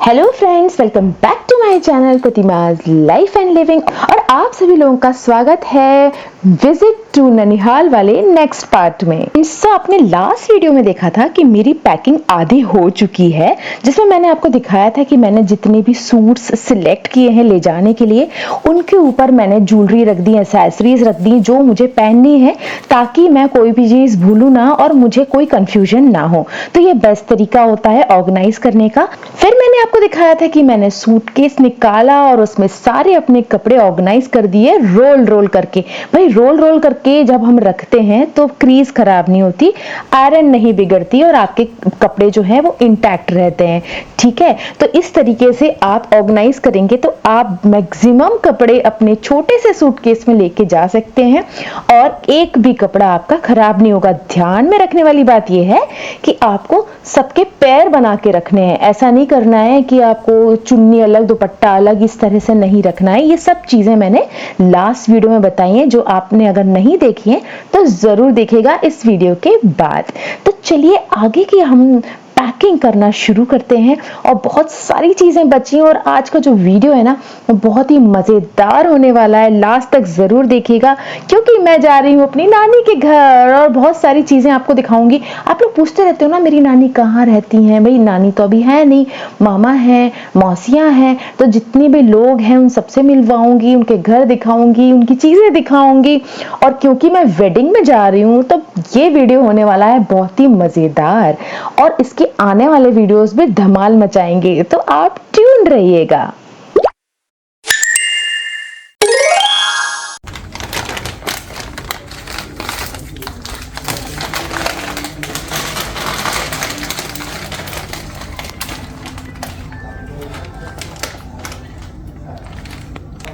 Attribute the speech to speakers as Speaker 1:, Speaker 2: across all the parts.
Speaker 1: Hello friends, welcome back to my channel Pratima's life and living. और आप सभी लोगों का स्वागत है विजिट टू ननिहाल वाले नेक्स्ट पार्ट में। तो आपने लास्ट वीडियो में देखा था कि मेरी पैकिंग आधी हो चुकी है, जिसमें मैंने आपको दिखाया था कि मैंने जितने भी सूट्स सिलेक्ट किए हैं ले जाने के लिए, उनके ऊपर मैंने ज्वेलरी रख दी, एक्सेसरीज रख दी जो मुझे पहननी है, ताकि मैं कोई भी चीज भूलूं ना और मुझे कोई कंफ्यूजन ना हो। तो ये बेस्ट तरीका होता है ऑर्गेनाइज करने का। फिर मैंने आपको दिखाया था कि मैंने सूटकेस निकाला और उसमें सारे अपने कपड़े ऑर्गेनाइज कर दिए रोल रोल करके। भाई रोल रोल करके जब हम रखते हैं तो क्रीज खराब नहीं होती, आयरन नहीं बिगड़ती और आपके कपड़े जो है वो इंटैक्ट रहते हैं। ठीक है, तो इस तरीके से आप ऑर्गेनाइज करेंगे तो आप मैक्सिमम कपड़े अपने छोटे से सूटकेस में लेके जा सकते हैं और एक भी कपड़ा आपका खराब नहीं होगा। ध्यान में रखने वाली बात यह है कि आपको सबके पैर बना के रखने हैं। ऐसा नहीं करना है कि आपको चुन्नी अलग दुपट्टा अलग, इस तरह से नहीं रखना है। ये सब चीजें मैंने लास्ट वीडियो में बताई हैं, जो आपने अगर नहीं देखी है तो जरूर देखेगा इस वीडियो के बाद। तो चलिए आगे की हम पैकिंग करना शुरू करते हैं। और बहुत सारी चीजें बची हैं और आज का जो वीडियो है ना वो बहुत ही मजेदार होने वाला है। लास्ट तक जरूर देखिएगा क्योंकि मैं जा रही हूँ अपनी नानी के घर और बहुत सारी चीजें आपको दिखाऊंगी। आप लोग पूछते रहते हो ना मेरी नानी कहाँ रहती हैं। भाई नानी तो अभी है नहीं, मामा है, मौसियां हैं, तो जितने भी लोग हैं उन सबसे मिलवाऊंगी, उनके घर दिखाऊंगी, उनकी चीजें दिखाऊंगी। और क्योंकि मैं वेडिंग में जा रही हूँ तो ये वीडियो होने वाला है बहुत ही मजेदार और इसके आने वाले वीडियोस भी धमाल मचाएंगे, तो आप ट्यून रहिएगा।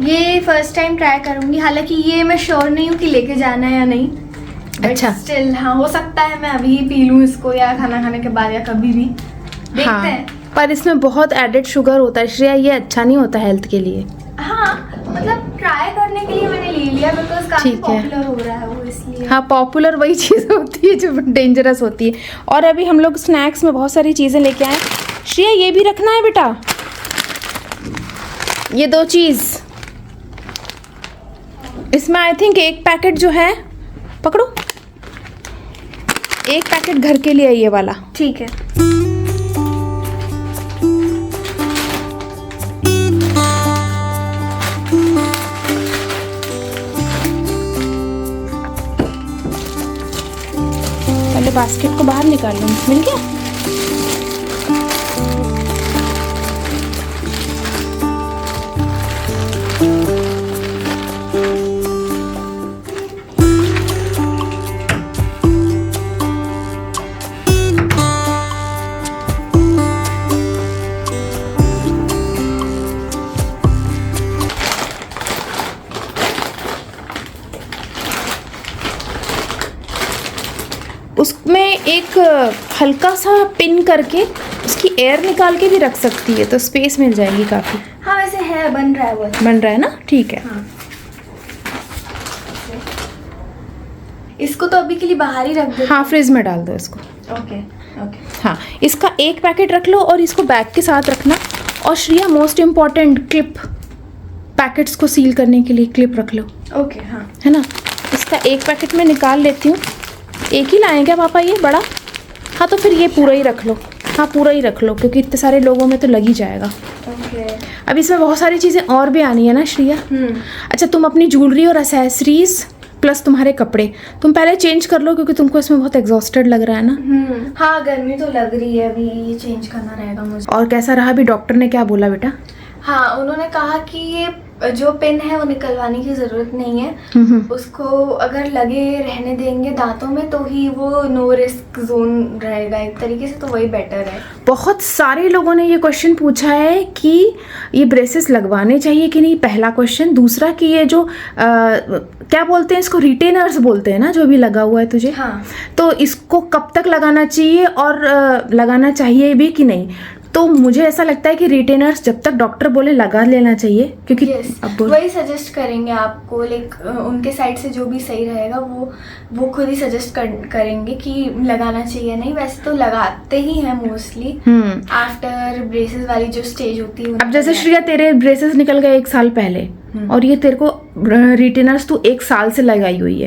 Speaker 2: ये फर्स्ट टाइम ट्राई करूंगी, हालांकि ये मैं श्योर नहीं हूँ कि लेके जाना है या नहीं।
Speaker 1: अच्छा,
Speaker 2: स्टिल हाँ, हो सकता है मैं अभी पी लूँ इसको या खाना खाने के बाद या कभी भी, देखते
Speaker 3: हाँ,
Speaker 2: हैं।
Speaker 3: पर इसमें बहुत एडेड शुगर होता है श्रेया, ये अच्छा नहीं होता हेल्थ के लिए।
Speaker 2: हाँ मतलब ट्राई करने के लिए मैंने ले लिया बिकॉज काफी
Speaker 3: ठीक है।
Speaker 2: पॉपुलर हो रहा है वो, इसलिए।
Speaker 3: हाँ, पॉपुलर वही चीज़ होती है जो डेंजरस होती है। और अभी हम लोग स्नैक्स में बहुत सारी चीज़ें लेके आए। श्रेया ये भी रखना है बेटा, ये दो चीज़ इसमें आई थिंक एक पैकेट जो है, पकड़ो, एक पैकेट घर के लिए है ये वाला।
Speaker 2: ठीक है।
Speaker 3: पहले बास्केट को बाहर निकाल लो, मिल गया। उसमें एक हल्का सा पिन करके उसकी एयर निकाल के भी रख सकती है, तो स्पेस मिल जाएगी काफ़ी।
Speaker 2: हाँ वैसे है, बन रहा है वो।
Speaker 3: बन रहा है ना, ठीक है।
Speaker 2: हाँ। इसको तो अभी के लिए बाहर ही रख दो।
Speaker 3: हाँ, फ्रिज में डाल दो इसको।
Speaker 2: Okay okay.
Speaker 3: हाँ, इसका एक पैकेट रख लो और इसको बैग के साथ रखना। और Shriya most important clip, packets को सील करने के लिए क्लिप रख लो।
Speaker 2: ओके हाँ।
Speaker 3: है ना, इसका एक पैकेट में निकाल लेती हूँ। एक ही लाएं क्या पापा ये बड़ा? हाँ तो फिर ये पूरा ही रख लो। हाँ पूरा ही रख लो क्योंकि इतने सारे लोगों में तो लग ही जाएगा।
Speaker 2: ओके।
Speaker 3: अब इसमें बहुत सारी चीज़ें और भी आनी है ना श्रिया। अच्छा, तुम अपनी ज्वेलरी और एक्सेसरीज प्लस तुम्हारे कपड़े तुम पहले चेंज कर लो क्योंकि तुमको इसमें बहुत एग्जॉस्टेड लग रहा है ना।
Speaker 2: हाँ गर्मी तो लग रही है, अभी ये चेंज करना रहेगा मुझे।
Speaker 3: और कैसा रहा अभी, डॉक्टर ने क्या बोला बेटा?
Speaker 2: हाँ उन्होंने कहा कि ये जो पिन है वो निकलवाने की जरूरत नहीं है, उसको अगर लगे रहने देंगे दांतों में तो ही वो नो रिस्क जोन रहेगा एक तरीके से, तो वही बेटर है।
Speaker 3: बहुत सारे लोगों ने ये क्वेश्चन पूछा है कि ये ब्रेसेस लगवाने चाहिए कि नहीं, पहला क्वेश्चन। दूसरा कि ये जो क्या बोलते हैं इसको, रिटेनर्स बोलते हैं ना, जो भी लगा हुआ है तुझे।
Speaker 2: हाँ।
Speaker 3: तो इसको कब तक लगाना चाहिए और लगाना चाहिए भी कि नहीं। तो मुझे ऐसा लगता है कि रिटेनर्स जब तक डॉक्टर बोले लगा लेना चाहिए, क्योंकि
Speaker 2: Yes,
Speaker 3: अब
Speaker 2: वही सजेस्ट करेंगे आपको, लाइक उनके साइड से जो भी सही रहेगा वो खुद ही सजेस्ट करेंगे कि लगाना चाहिए नहीं। वैसे तो लगाते ही हैं मोस्टली आफ्टर ब्रेसेस वाली जो स्टेज होती है।
Speaker 3: अब जैसे श्रेया तेरे ब्रेसेस निकल गए 1 साल पहले और ये तेरे को रिटेनर्स तू 1 साल से लगाई हुई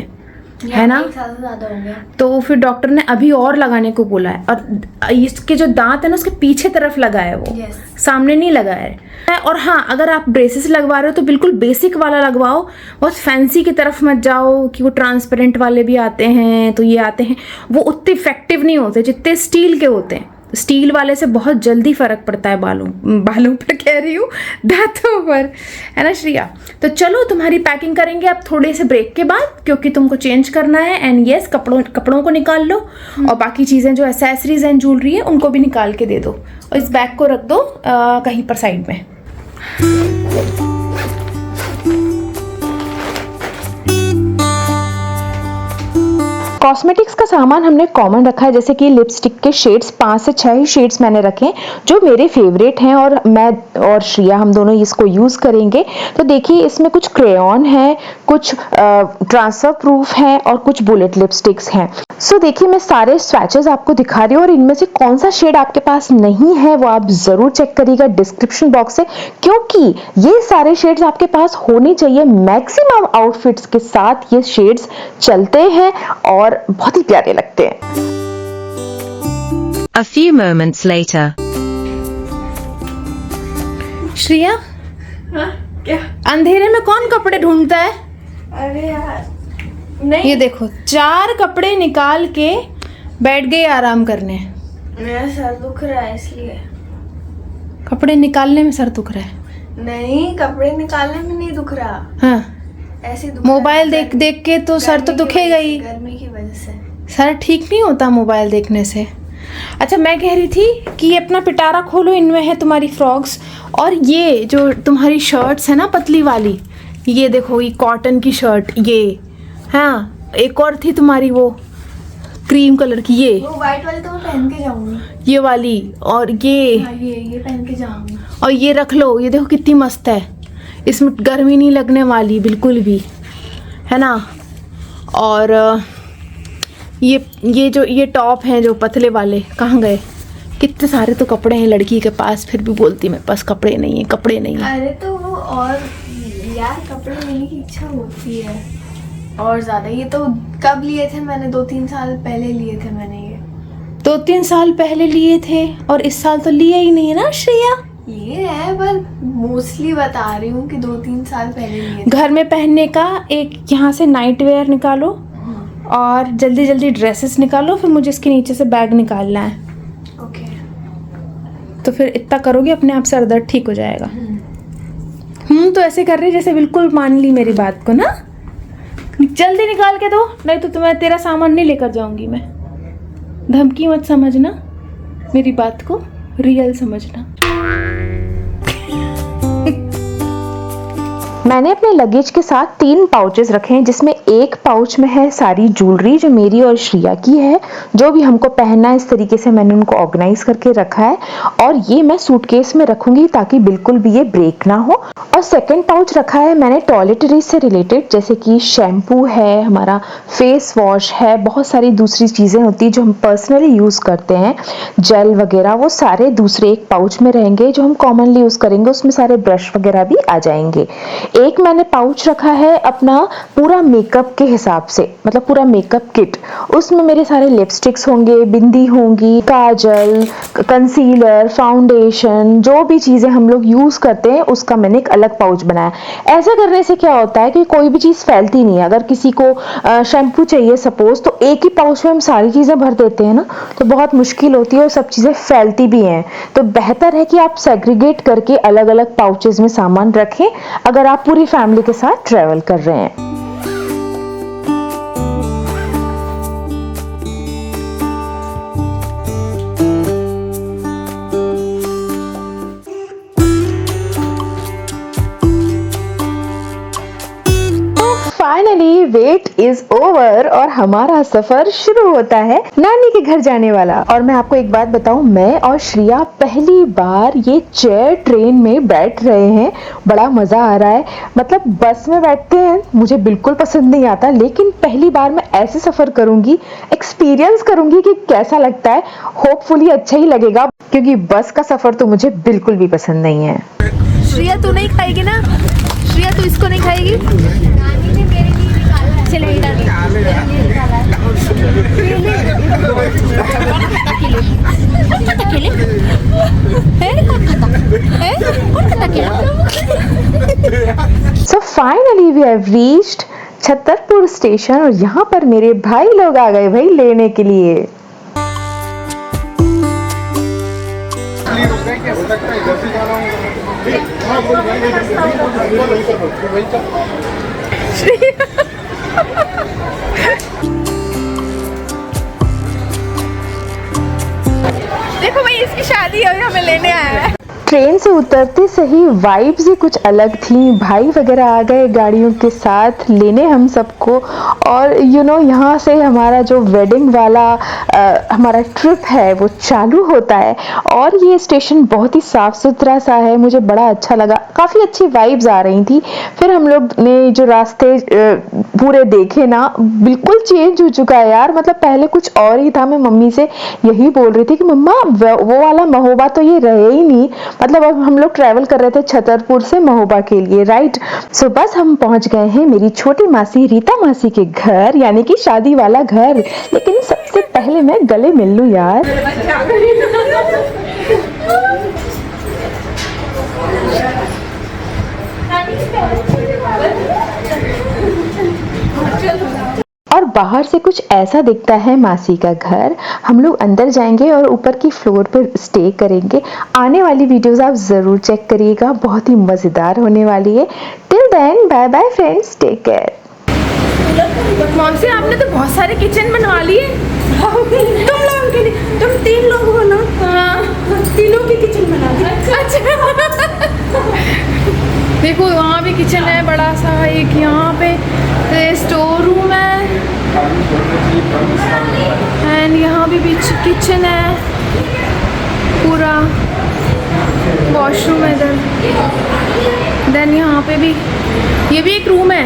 Speaker 3: है ना,
Speaker 2: 1 साल से ज्यादा हो गया।
Speaker 3: तो फिर डॉक्टर ने अभी और लगाने को बोला है, और इसके जो दांत है ना उसके पीछे तरफ लगा है वो,
Speaker 2: Yes.
Speaker 3: सामने नहीं लगा है। और हाँ, अगर आप ब्रेसेस लगवा रहे हो तो बिल्कुल बेसिक वाला लगवाओ, बहुत फैंसी की तरफ मत जाओ कि वो ट्रांसपेरेंट वाले भी आते हैं तो ये आते हैं, वो उतने इफेक्टिव नहीं होते जितने स्टील के होते हैं। स्टील वाले से बहुत जल्दी फर्क पड़ता है बालों पर कह रही हूँ, दांतों पर, है ना श्रेया। तो चलो तुम्हारी पैकिंग करेंगे अब थोड़े से ब्रेक के बाद, क्योंकि तुमको चेंज करना है। एंड यस, कपड़ों को निकाल लो और बाकी चीज़ें जो एसेसरीज एंड ज्वेलरी है उनको भी निकाल के दे दो, और इस बैग को रख दो कहीं पर साइड में।
Speaker 1: कॉस्मेटिक्स का सामान हमने कॉमन रखा है, जैसे कि लिपस्टिक के शेड्स 5 से 6 ही शेड्स मैंने रखे हैं जो मेरे फेवरेट हैं, और मैं और श्रेया हम दोनों इसको यूज़ करेंगे। तो देखिए इसमें कुछ क्रेयॉन है, कुछ ट्रांसफर प्रूफ है और कुछ बुलेट लिपस्टिक्स हैं। सो देखिए मैं सारे स्वैचेस आपको दिखा रही हूँ, और इनमें से कौन सा शेड आपके पास नहीं है वो आप ज़रूर चेक करिएगा डिस्क्रिप्शन बॉक्स से, क्योंकि ये सारे शेड्स आपके पास होने चाहिए। मैक्सिमम आउटफिट्स के साथ ये शेड्स चलते हैं और बहुत ही प्यारे लगते हैं।
Speaker 4: A few moments later.
Speaker 3: Shreya,
Speaker 2: क्या?
Speaker 3: अंधेरे में कौन कपड़े ढूंढता है?
Speaker 2: अरे यार नहीं,
Speaker 3: ये देखो 4 कपड़े निकाल के बैठ गए आराम करने।
Speaker 2: मेरा सर दुख रहा है इसलिए।
Speaker 3: कपड़े निकालने में सर दुख रहा है?
Speaker 2: नहीं, कपड़े निकालने में नहीं दुख रहा,
Speaker 3: हाँ,
Speaker 2: ऐसे दुख
Speaker 3: मोबाइल
Speaker 2: रहा है।
Speaker 3: देख देख के तो सर तो
Speaker 2: गर्मी की
Speaker 3: दुखेगा
Speaker 2: वजह से,
Speaker 3: ही।
Speaker 2: गर्मी की वजह से।
Speaker 3: सर ठीक नहीं होता मोबाइल देखने से। अच्छा, मैं कह रही थी कि ये अपना पिटारा खोलो, इनमें है तुम्हारी फ्रॉक्स, और ये जो तुम्हारी शर्ट्स है ना पतली वाली, ये देखो ये कॉटन की शर्ट, ये हाँ, एक और थी तुम्हारी वो क्रीम कलर की, ये
Speaker 2: वो व्हाइट वाली तो मैं पहन के जाऊंगी,
Speaker 3: ये वाली, और ये
Speaker 2: हाँ ये पहन के जाऊंगी।
Speaker 3: और ये रख लो, ये देखो कितनी मस्त है, इसमें गर्मी नहीं लगने वाली बिल्कुल भी, है ना। और ये टॉप हैं जो पतले वाले, कहाँ गए? कितने सारे तो कपड़े हैं लड़की के पास, फिर भी बोलती मेरे पास कपड़े नहीं है, कपड़े नहीं है।
Speaker 2: अरे तो वो, और यार कपड़े लेने की इच्छा होती है और ज्यादा। ये तो कब लिए थे मैंने? 2-3 साल पहले लिए थे मैंने ये।
Speaker 3: 2-3 साल पहले लिए थे और इस साल तो लिए ही नहीं है ना श्रेया।
Speaker 2: लिए है पर मोस्टली बता रही हूँ कि 2-3 साल पहले लिए थे।
Speaker 3: घर में पहनने का एक यहाँ से नाइट वेयर निकालो और जल्दी जल्दी ड्रेसेस निकालो, फिर मुझे इसके नीचे से बैग निकालना है।
Speaker 2: ओके,
Speaker 3: तो फिर इतना करोगे अपने आप सर दर्द ठीक हो जाएगा। तो ऐसे कर रही जैसे बिल्कुल मान ली मेरी बात को ना। जल्दी निकाल के दो, नहीं तो तुम्हें तेरा सामान नहीं लेकर जाऊंगी मैं। धमकी मत समझना, मेरी बात को रियल समझना।
Speaker 1: मैंने अपने लगेज के साथ 3 पाउचेस रखे हैं, जिसमें एक पाउच में है सारी ज्वेलरी जो मेरी और श्रेया की है, जो भी हमको पहनना है इस तरीके से मैंने उनको ऑर्गेनाइज करके रखा है, और ये मैं सूटकेस में रखूंगी ताकि बिल्कुल भी ये ब्रेक ना हो। और सेकंड पाउच रखा है मैंने टॉयलेटरीज से रिलेटेड, जैसे कि शैम्पू है, हमारा फेस वॉश है, बहुत सारी दूसरी चीज़ें होती है जो हम पर्सनली यूज़ करते हैं, जेल वगैरह, वो सारे दूसरे एक पाउच में रहेंगे जो हम कॉमनली यूज़ करेंगे। उसमें सारे ब्रश वगैरह भी आ जाएंगे। एक मैंने पाउच रखा है अपना पूरा मेकअप के हिसाब से, मतलब पूरा मेकअप किट। उसमें मेरे सारे लिपस्टिक्स होंगे, बिंदी होंगी, काजल, कंसीलर, फाउंडेशन, जो भी चीज़ें हम लोग यूज़ करते हैं उसका मैंने एक अलग पाउच बनाया। ऐसा करने से क्या होता है कि कोई भी चीज़ फैलती नहीं है। अगर किसी को शैम्पू चाहिए सपोज, तो एक ही पाउच में हम सारी चीज़ें भर देते हैं ना, तो बहुत मुश्किल होती है और सब चीज़ें फैलती भी हैं। तो बेहतर है कि आप सेग्रीगेट करके अलग अलग पाउचेज में सामान रखें अगर आप पूरी फैमिली के साथ ट्रैवल कर रहे हैं। फाइनली वेट इज ओवर और हमारा सफर शुरू होता है नानी के घर जाने वाला। और मैं आपको एक बात बताऊं, मैं और श्रिया पहली बार ये चेयर ट्रेन में बैठ रहे हैं। बड़ा मजा आ रहा है। मतलब बस में बैठते हैं मुझे बिल्कुल पसंद नहीं आता, लेकिन पहली बार मैं ऐसे सफर करूंगी, एक्सपीरियंस करूंगी कि कैसा लगता है। होपफुली अच्छा ही लगेगा, क्योंकि बस का सफर तो मुझे बिल्कुल भी पसंद नहीं है।
Speaker 3: श्रिया तू नहीं खाएगी ना? श्रिया तू इसको नहीं खाएगी?
Speaker 2: नानी ने मेरे लिए निकाला है।
Speaker 3: सिलेंडर अकेले है? कौन खाता है? कौन खाता अकेला?
Speaker 1: So finally we have reached Chhatarpur station और यहाँ पर मेरे भाई लोग आ गए भाई लेने के लिए।
Speaker 3: देखो भाई इसकी शादी है और हमें लेने आया है।
Speaker 1: ट्रेन से उतरते सही वाइब्स ही कुछ अलग थी। भाई वगैरह आ गए गाड़ियों के साथ लेने हम सबको। और यहाँ से हमारा जो वेडिंग वाला हमारा ट्रिप है वो चालू होता है। और ये स्टेशन बहुत ही साफ सुथरा सा है, मुझे बड़ा अच्छा लगा। काफ़ी अच्छी वाइब्स आ रही थी। फिर हम लोग ने जो रास्ते पूरे देखे ना, बिल्कुल चेंज हो चुका है यार। मतलब पहले कुछ और ही था। मैं मम्मी से यही बोल रही थी कि मम्मा वो वाला महोबा तो ये रहे ही नहीं। मतलब अब हम लोग ट्रैवल कर रहे थे छतरपुर से महोबा के लिए, राइट। सो बस हम पहुंच गए हैं मेरी छोटी मासी रीता मासी के घर, यानी कि शादी वाला घर। लेकिन सबसे पहले मैं गले मिल लूं यार। और बाहर से कुछ ऐसा दिखता है मासी का घर। हम लोग अंदर जाएंगे और ऊपर की फ्लोर पर स्टे करेंगे। आने वाली वीडियोस आप जरूर चेक करिएगा, बहुत ही मजेदार होने वाली है। Till then bye bye friends, take care.
Speaker 3: Mom से आपने तो बहुत सारे किचन बनवा लिए। तुम लोगों के लिए, तुम 3 लोग हो ना? हाँ, तीनों की किचन बना दी। अच्छा देखो वहाँ भी किचन है बड़ा सा, एक यहाँ पे स्टोर रूम है एंड यहाँ भी बीच किचन है, पूरा वॉशरूम है इधर। देन यहाँ पे भी, ये भी एक रूम है।